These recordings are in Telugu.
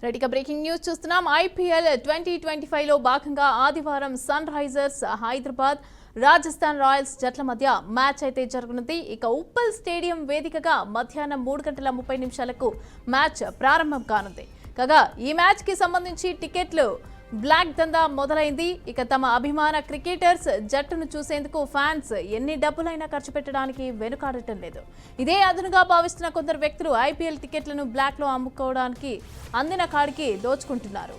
రెడీగా బ్రేకింగ్ న్యూస్ చూస్తున్నాం. ఐపీఎల్ 2025 లో భాగంగా ఆదివారం Sunrisers Hyderabad Rajasthan Royals జట్ల మధ్య మ్యాచ్ అయితే జరగనుంది. ఇక ఉప్పల్ స్టేడియం వేదికగా మధ్యాహ్నం 3:30 మ్యాచ్ ప్రారంభం కానుంది. కాగా ఈ మ్యాచ్ కి సంబంధించి టికెట్లు బ్లాక్ దందా మొదలైంది. ఇక తమ అభిమాన క్రికెటర్స్ జట్టును చూసేందుకు ఫ్యాన్స్ ఎన్ని డబ్బులైనా ఖర్చు పెట్టడానికి వెనుకాడటం లేదు. ఇదే అదునుగా భావిస్తున్న కొందరు వ్యక్తులు ఐపీఎల్ టికెట్లను బ్లాక్ లో అమ్ముకోవడానికి అందిన కాడికి దోచుకుంటున్నారు.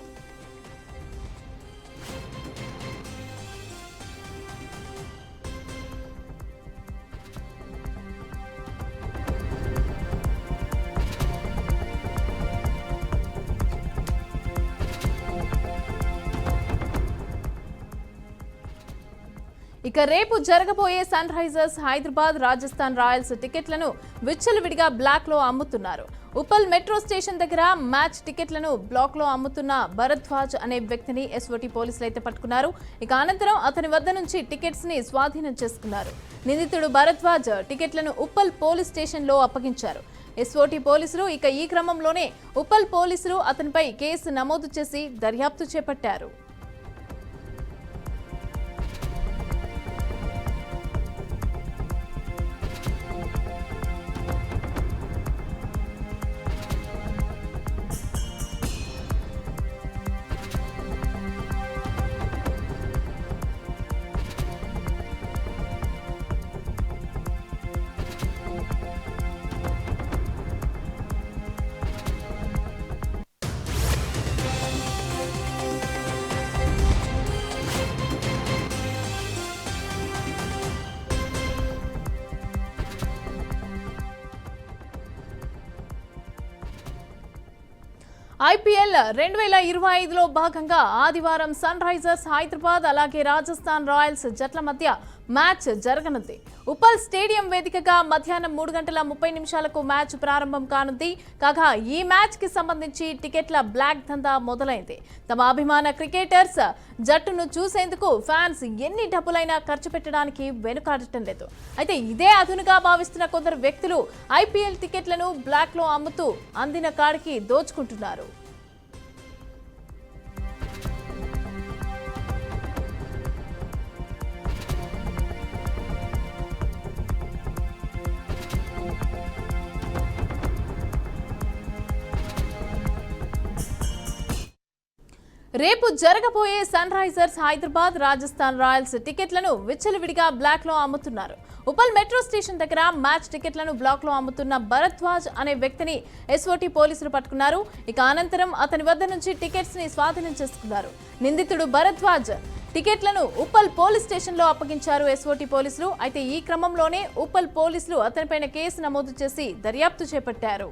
ఇక రేపు జరగబోయే Sunrisers Hyderabad Rajasthan Royals టికెట్లను విచ్చలవిడిగా బ్లాక్ లో అమ్ముతున్నారు. ఉప్పల్ మెట్రో స్టేషన్ దగ్గర మ్యాచ్ టికెట్లను బ్లాక్ లో అమ్ముతున్న భరద్వాజ్ అనే వ్యక్తిని ఎస్ఓటీ పోలీసులు అయితే పట్టుకున్నారు. ఇక అనంతరం అతని వద్ద నుంచి టికెట్స్ ని స్వాధీనం చేసుకున్నారు. నిందితుడు భరద్వాజ్ టికెట్లను ఉప్పల్ పోలీస్ స్టేషన్ లో అప్పగించారు. ఎస్ఓటీ పోలీసులు ఇక ఈ క్రమంలోనే ఉప్పల్ పోలీసులు అతనిపై కేసు నమోదు చేసి దర్యాప్తు చేపట్టారు. ఐపీఎల్ 2025లో భాగంగా ఆదివారం సన్ రైజర్స్ హైదరాబాద్ అలాగే రాజస్థాన్ రాయల్స్ జట్ల మధ్య మ్యాచ్ జరగనుంది. ఉప్పల్ స్టేడియం వేదికగా మధ్యాహ్నం 3:30 మ్యాచ్ ప్రారంభం కానుంది. కాగా ఈ మ్యాచ్ కి సంబంధించి టికెట్ల బ్లాక్ దందా మొదలైంది. తమ అభిమాన క్రికెటర్స్ జట్టును చూసేందుకు ఫ్యాన్స్ ఎన్ని డబ్బులైనా ఖర్చు పెట్టడానికి వెనుకాడటం లేదు. అయితే ఇదే అదునుగా భావిస్తున్న కొందరు వ్యక్తులు ఐపీఎల్ టికెట్లను బ్లాక్ లో అమ్ముతూ అందిన కాడికి దోచుకుంటున్నారు. రేపు జరగబోయే Sunrisers Hyderabad Rajasthan Royals టికెట్లను విచ్చలవిడిగా బ్లాక్ లో అమ్ముతున్నారు. ఉప్పల్ మెట్రో స్టేషన్ దగ్గర మ్యాచ్ టికెట్లను బ్లాక్ లో అమ్ముతున్న భరద్వాజ్ అనే వ్యక్తిని ఎస్ఓటీ పోలీసులు పట్టుకున్నారు. ఇక అనంతరం అతని వద్ద నుంచి టికెట్స్ ని స్వాధీనం చేసుకున్నారు. నిందితుడు భరద్వాజ్ టికెట్లను ఉప్పల్ పోలీస్ స్టేషన్ లో అప్పగించారు ఎస్ఓటీ పోలీసులు. అయితే ఈ క్రమంలోనే ఉప్పల్ పోలీసులు అతనిపైన కేసు నమోదు చేసి దర్యాప్తు చేపట్టారు.